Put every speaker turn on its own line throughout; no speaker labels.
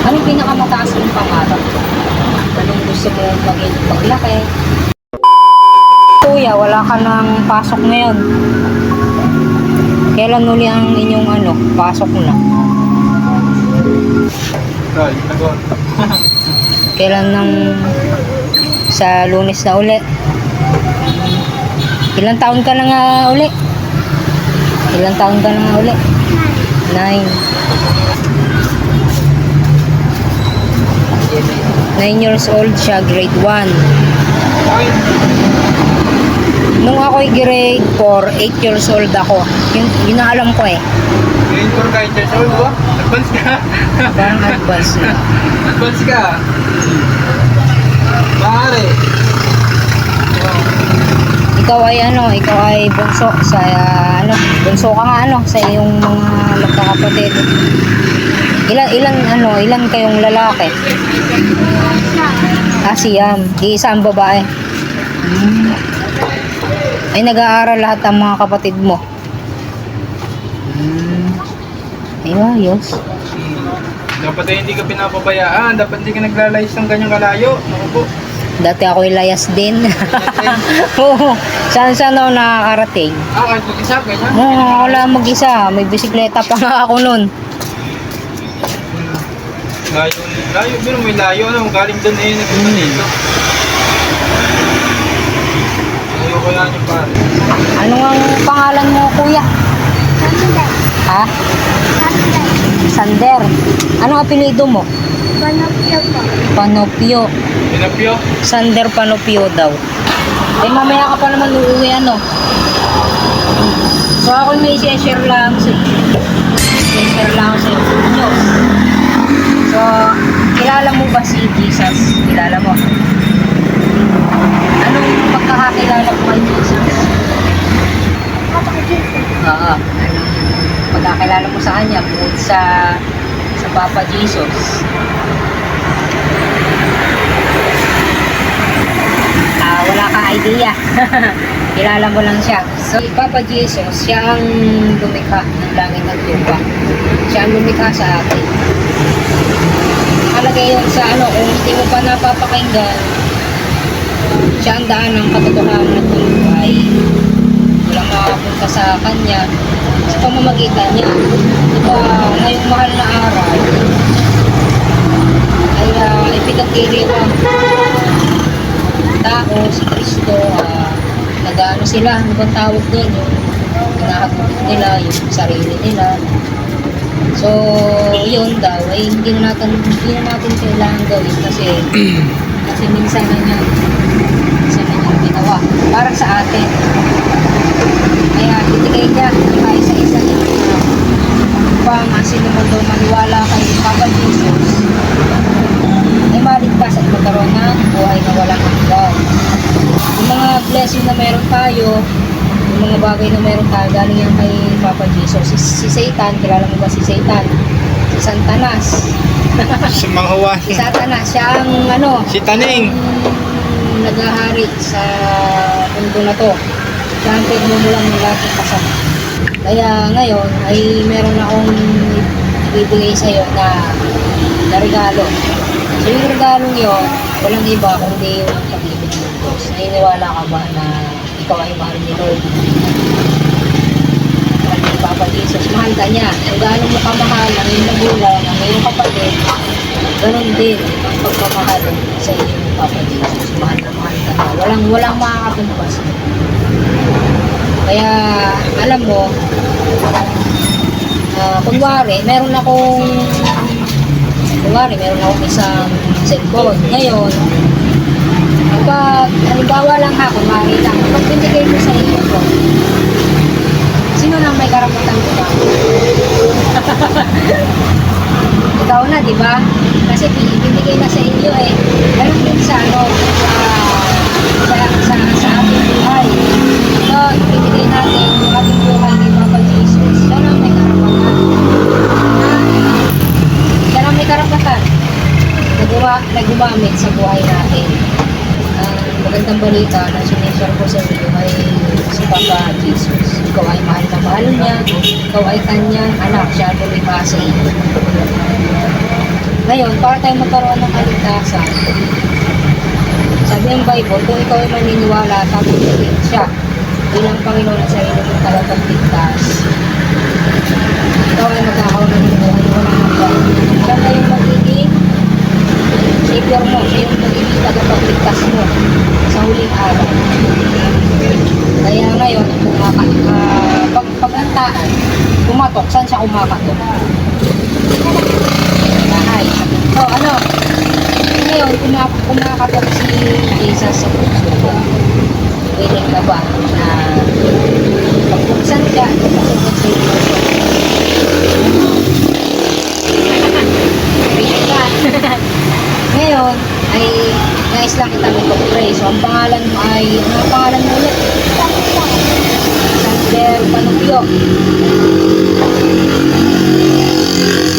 Anong pinakamataas mong pangarap? Anong gusto mo maging paglaki? Kuya, wala ka ng pasok ngayon. Kailan uli ang inyong pasok na? Kailan sa Lunes na uli? Ilang taon ka na nga uli? Ilang taon ka na nga uli? 9 years old siya, grade 1. Nung ako'y grade 4, 8 years old ako. Yun ang alam ko eh.
Grade 4 ka, 8 years old ba? Advance ka?
Parang advance na.
Advance ka? Maaari.
Ikaw ay bunso sa bunso ka nga sa iyong mga magkakapatid. Ilan kayong lalaki? Siyam. Iisa ang babae. Ay nag-aaral lahat ang mga kapatid mo. Ay ayos.
Dapat ay hindi ka pinapabayaan. Dapat hindi ka naglalayas ng ganyang kalayo. Naku po.
Dati ako'y layas din. Oo. Saan ako nakakarating?
Kahit mag-isa, ganyan?
Oo, ako lang mag-isa. May bisikleta pa nga ako nun.
Layo, pero may layo. Galing doon nagpunta dito. Layo ko yan yung pare.
Ano ang pangalan mo, kuya?
Sander.
Ha?
Sander.
Sander. Anong apelido mo?
Panopio po.
Panopio.
Pinapyo?
Sander Panopio daw. Eh mamaya ka pa naman uuwi So ako may share lang sa inyo. So, kilala mo ba si Jesus? Kilala mo? Anong pagkakakilala mo kay Jesus? Oo. Anong pagkakilala mo sa kanya bukod sa Papa Jesus? Wala kang idea. Kilala mo lang siya. So, Papa Jesus, siya ang lumikha ng langit at lupa. Siya ang lumikha sa atin. Nakalagay yun sa kung hindi mo pa napapakinggan, siya ang daan ng katotohanan at ng buhay. Walang makapunta sa kanya sa pamamagitan niya. Diba, ngayong mahal na araw ay ipinagdiriwang tao, si Kristo, sila, ano bang tawag doon, yung hinahagupit nila, yung sarili nila. So, yun daw, ay hindi na natin kailangan gawin kasi minsan na niya ginawa para sa atin. Kaya itigay niya yung isa-isa niya upang sino man daw maniwala kay Papa Jesus ay maligtas at magkaroon ng buhay na walang hanggan. Yung mga blessing na meron tayo, yung mga bagay na meron tayo, galing yan kay Papa Jesus. Si Satan, kilala mo ba si Satan? Si Santanas.
Si Manghuwan.
Si Satanas, siya ang
Si Taning.
naghahari sa mundo na to. Siya ang pinagmumulan ng lahat ng kasama. Kaya ngayon ay meron akong ibibigay sa iyo na regalo. So yung regalong yun, walang iba kundi yung pag-ibig ng Diyos. Naniniwala ka ba na ikaw ay mahal ni Lord? Mahal ni Papa Jesus, mahal ka niya. Kung gaano mo kamahal ang iyong magulang, ang iyong kapatid, ganun din ang pagpamahal sa iyo ni Papa Jesus. Mahal na mahal ka na. Walang makakatumpas. Kaya, alam mo, kunwari, meron akong isang cellphone. Ngayon, halimbawa lang kunwari lang, kapag binigay mo sa iyo ko, sino nang may karapatan ko ba? Ikaw na, di ba? Kasi binigay na sa inyo eh. Ganun din sa sa ating buhay. So, ibinigay natin yung ating buhay kay Papa Jesus. Siya na may karapatan. Siya na may karapatan na gumamit sa buhay natin. Magandang balita na sinishare ko sa inyo ay si Papa Jesus. Ikaw ay mahal na mahal niya. Ikaw ay kanyang anak. Siya ang lumikha sa iyo. Ngayon, para tayo magkaroon ng kaligtasan, sabi ng Bible, kung ikaw ay maniniwala at tatanggapin siya bilang Panginoon at sarili mong tagapagligtas, ikaw ay magkakaroon ng buhay na walang hanggan. Siya na yung magiging Savior mo, siya yung magiging tagapagligtas mo sa huling araw. Kaya ngayon, pagkantaan, kumatok, saan siya kumakatok? Bahay. So, ano? Ngayon, kumakatok si Jesus sa puso ko. Willing ka ba na pagpuksan ka, ipasukot sa iyo? Willing ka. Ngayon, ay nais lang kita mag-pray. So, ang pangalan mo ay, ano ang pangalan mo ulit? Sander Panubio.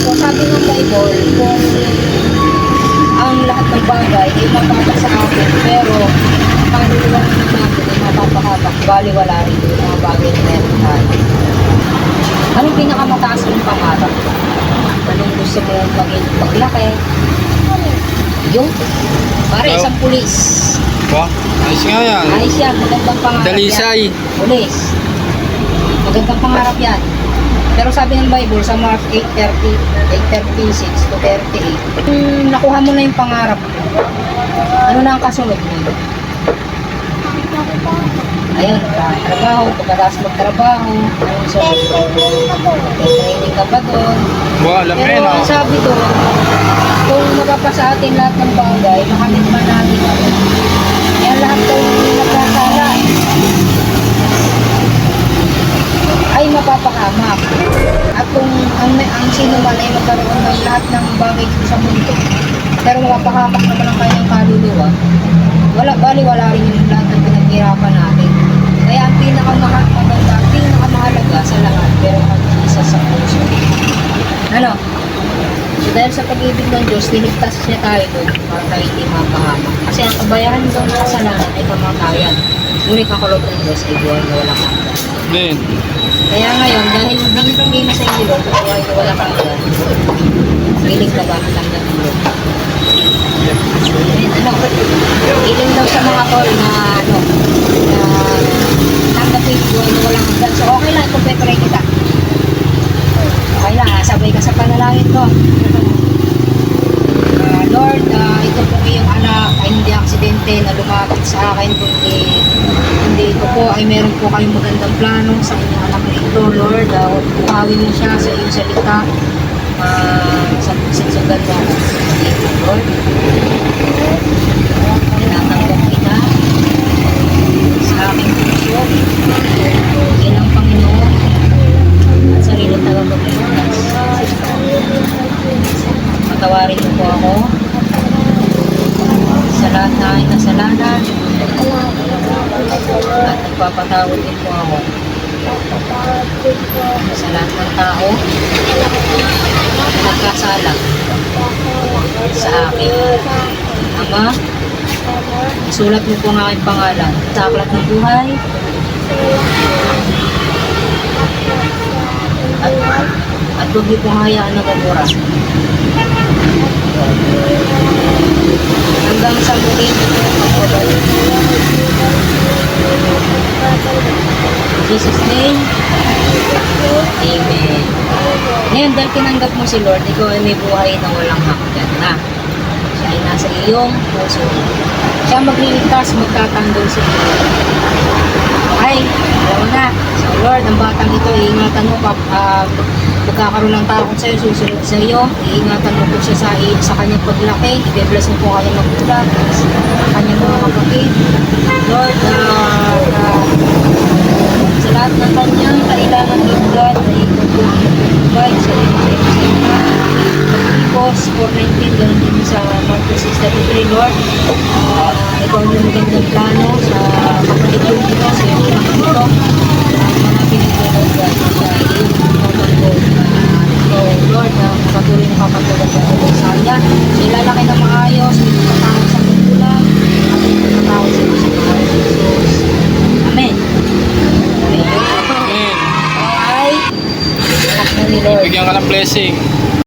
So, sabi ng Bible, kung ang lahat ng bagay ay mapapa sa akin, pero ang panuluan ng natin ay mapapahamak, baliwala rin yung mga bagay na meron tayo. Anong pinakamataas mong pangarap? Anong gusto mo maging paglaki? Yung, pare,
Hello?
isang pulis.
Ba? Ayos nga yan.
Ayos yan, magandang pangarap
Dalisay.
yan. Pulis. Magandang pangarap yan. Pero sabi ng Bible sa Mark 8:36 to 38, nakuha mo na yung pangarap mo, ano na ang kasunod mo? Ayun, trabaho, pagkatapos magtrabaho, anong sunod mo? Training ka pa doon.
Ba, alam mo
Pero
yun,
ang sabi doon, kung magpapasa atin lahat ng bagay, makamit man natin ako. Yan lahat daw yung nagkasala ay mapapahamak. At kung ang sino man ay magkaroon ng lahat ng bagay sa mundo, pero mapapahamak naman ang kanyang kaluluwa, wala rin yung lahat ng pinaghirapan natin. Kaya ang pinakamaganda, pinakamahalaga sa lahat, pero ang isa sa puso. Ano? So dahil sa pag-ibig ng Diyos, niligtas niya tayo doon para tayo hindi mapahamak. Kasi ang kabayaran doon ng kasalanan ay kamatayan. Ngunit ang kaloob ng Diyos ay buhay na walang hanggan.
Amen.
Kaya ngayon, dahil binibigay na sa inyo Lord, buhay na walang hanggan, hiling ka ba matanggap ng Lord? Hiling daw sa mga tol na tanggapin buhay na walang hanggan. So okay lang, kung pepere kita. Okay lang, sabay ka sa panalangin ko. Lord, ito po yung anak ay hindi aksidente na lumapit sa akin, hindi ito po ay meron po kayong magandang plano sa inyong anak na ito, Lord. Buhawin mo siya sa iyong salita, sa ganda ng Lord. Tinatanggap kita sa aking puso bilang Panginoon at sarili tagapagligtas. Patawarin mo po ako sa lahat na aking kasalanan at nagpapatawad din po ako sa lahat ng tao na nagkasala sa akin. Ama, isulat mo po ang aking pangalan sa aklat ng buhay at huwag niyo pong hayaan na mabura. Hanggang sa muli ito pagpabalik. In Jesus' name, Amen. Ngayon, dahil tinanggap mo si Lord, ikaw ay may buhay na walang hanggan na. Siya ay nasa iyong puso. Siya magliligtas, magtatanggol sa iyo. Okay, alam mo na. So Lord, ang batang ito, iingatan mo, magkakaroon ng takot sa iyo, susunod sa iyo, iingatan mo po siya sa kanyang paglaki, i-bless mo po kanyang magulang, sa kanyang mga kapatid. Lord, sa lahat ng kanyang kailangan ng God, ay provide sa iyo. Pag-ipos, 419, ganun din sa Marcos 6:33, Lord. Ikaw ang magandang plano sa kapatid ko dito, sa iyong plano dito. Mga pinagdadal God sa iyong pagkakulog. So, Lord, patuloy na kapatuloy sa iyong saya. Ilalaki na maayos, may pagkatawag sa magulang, at may pagkatawag sa iyong sa mga Jesus. Amen. Amen.
Amen.
Alright. Anak na ni Lord.
Bigyan ka ng blessing.